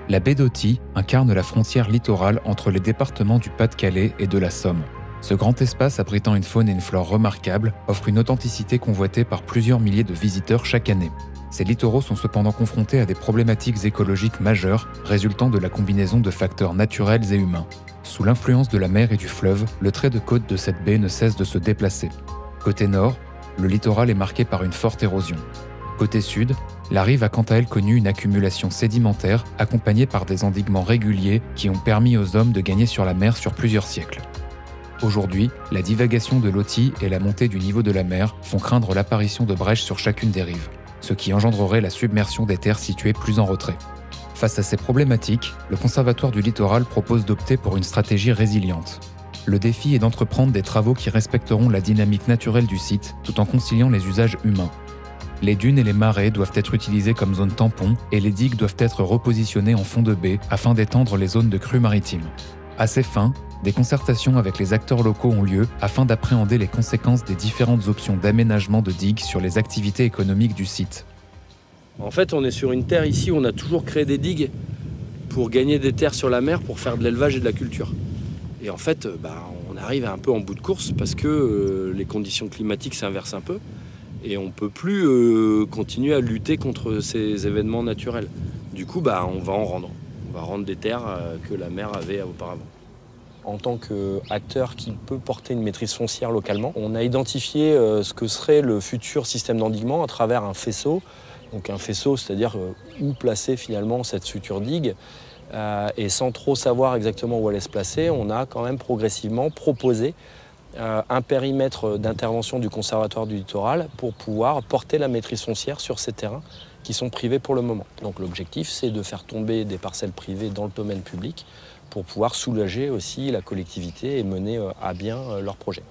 La baie d'Authie incarne la frontière littorale entre les départements du Pas-de-Calais et de la Somme. Ce grand espace abritant une faune et une flore remarquables offre une authenticité convoitée par plusieurs milliers de visiteurs chaque année. Ces littoraux sont cependant confrontés à des problématiques écologiques majeures résultant de la combinaison de facteurs naturels et humains. Sous l'influence de la mer et du fleuve, le trait de côte de cette baie ne cesse de se déplacer. Côté nord, le littoral est marqué par une forte érosion. Côté sud, la rive a quant à elle connu une accumulation sédimentaire accompagnée par des endiguements réguliers qui ont permis aux hommes de gagner sur la mer sur plusieurs siècles. Aujourd'hui, la divagation de l'Authie et la montée du niveau de la mer font craindre l'apparition de brèches sur chacune des rives, ce qui engendrerait la submersion des terres situées plus en retrait. Face à ces problématiques, le Conservatoire du littoral propose d'opter pour une stratégie résiliente. Le défi est d'entreprendre des travaux qui respecteront la dynamique naturelle du site tout en conciliant les usages humains. Les dunes et les marais doivent être utilisés comme zone tampon et les digues doivent être repositionnées en fond de baie afin d'étendre les zones de crues maritimes. À ces fins, des concertations avec les acteurs locaux ont lieu afin d'appréhender les conséquences des différentes options d'aménagement de digues sur les activités économiques du site. En fait, on est sur une terre ici où on a toujours créé des digues pour gagner des terres sur la mer pour faire de l'élevage et de la culture. Et en fait, on arrive un peu en bout de course parce que les conditions climatiques s'inversent un peu. Et on ne peut plus continuer à lutter contre ces événements naturels. Du coup, on va en rendre. On va rendre des terres que la mer avait auparavant. En tant qu'acteur qui peut porter une maîtrise foncière localement, on a identifié ce que serait le futur système d'endiguement à travers un faisceau. Donc un faisceau, c'est-à-dire où placer finalement cette future digue. Et sans trop savoir exactement où elle allait se placer, on a quand même progressivement proposé un périmètre d'intervention du Conservatoire du littoral pour pouvoir porter la maîtrise foncière sur ces terrains qui sont privés pour le moment. Donc l'objectif, c'est de faire tomber des parcelles privées dans le domaine public pour pouvoir soulager aussi la collectivité et mener à bien leurs projets.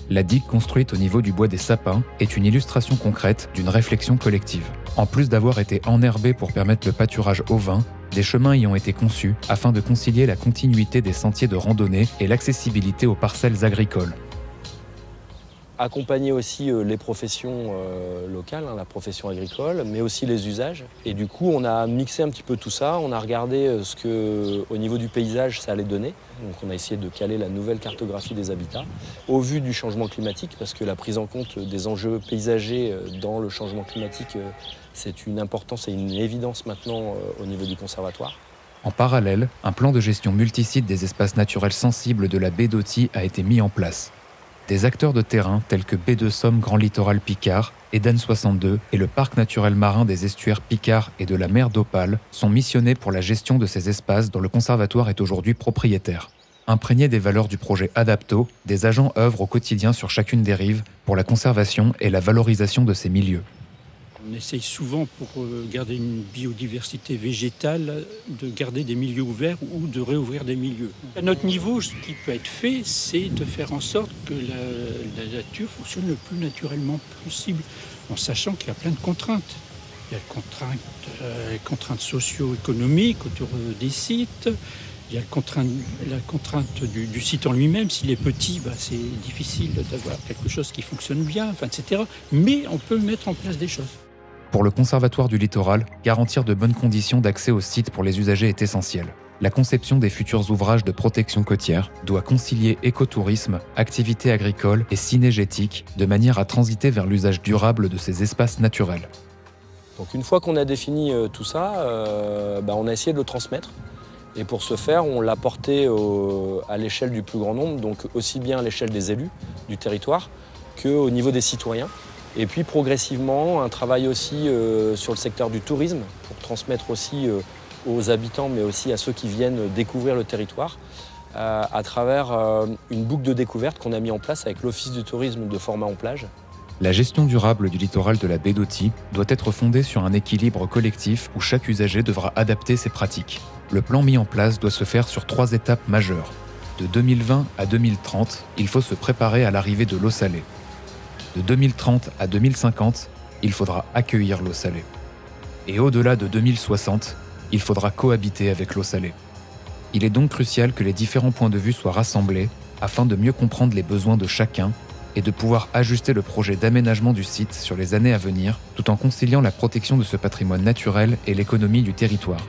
La digue construite au niveau du bois des sapins est une illustration concrète d'une réflexion collective. En plus d'avoir été enherbée pour permettre le pâturage ovin, des chemins y ont été conçus afin de concilier la continuité des sentiers de randonnée et l'accessibilité aux parcelles agricoles. Accompagner aussi les professions locales, la profession agricole, mais aussi les usages. Et du coup, on a mixé un petit peu tout ça. On a regardé ce que, au niveau du paysage, ça allait donner. Donc, on a essayé de caler la nouvelle cartographie des habitats au vu du changement climatique, parce que la prise en compte des enjeux paysagers dans le changement climatique, c'est une importance et une évidence maintenant au niveau du conservatoire. En parallèle, un plan de gestion multisite des espaces naturels sensibles de la baie d'Authie a été mis en place. Des acteurs de terrain tels que Baie de Somme Grand Littoral Picard, Eden 62 et le parc naturel marin des estuaires Picard et de la mer d'Opale sont missionnés pour la gestion de ces espaces dont le conservatoire est aujourd'hui propriétaire. Imprégnés des valeurs du projet Adapto, des agents œuvrent au quotidien sur chacune des rives pour la conservation et la valorisation de ces milieux. On essaye souvent, pour garder une biodiversité végétale, de garder des milieux ouverts ou de réouvrir des milieux. À notre niveau, ce qui peut être fait, c'est de faire en sorte que la nature fonctionne le plus naturellement possible, en sachant qu'il y a plein de contraintes. Il y a les contraintes socio-économiques autour des sites. Il y a la contrainte du site en lui-même. S'il est petit, c'est difficile d'avoir quelque chose qui fonctionne bien, etc. Mais on peut mettre en place des choses. Pour le Conservatoire du littoral, garantir de bonnes conditions d'accès au site pour les usagers est essentiel. La conception des futurs ouvrages de protection côtière doit concilier écotourisme, activités agricoles et cynégétique de manière à transiter vers l'usage durable de ces espaces naturels. Donc une fois qu'on a défini tout ça, on a essayé de le transmettre. Et pour ce faire, on l'a porté à l'échelle du plus grand nombre, donc aussi bien à l'échelle des élus du territoire qu'au niveau des citoyens. Et puis progressivement, un travail aussi sur le secteur du tourisme pour transmettre aussi aux habitants, mais aussi à ceux qui viennent découvrir le territoire, à travers une boucle de découverte qu'on a mis en place avec l'Office du tourisme de Format-en-Plage. La gestion durable du littoral de la baie d'Authie doit être fondée sur un équilibre collectif où chaque usager devra adapter ses pratiques. Le plan mis en place doit se faire sur 3 étapes majeures. De 2020 à 2030, il faut se préparer à l'arrivée de l'eau salée. De 2030 à 2050, il faudra accueillir l'eau salée. Et au-delà de 2060, il faudra cohabiter avec l'eau salée. Il est donc crucial que les différents points de vue soient rassemblés afin de mieux comprendre les besoins de chacun et de pouvoir ajuster le projet d'aménagement du site sur les années à venir, tout en conciliant la protection de ce patrimoine naturel et l'économie du territoire.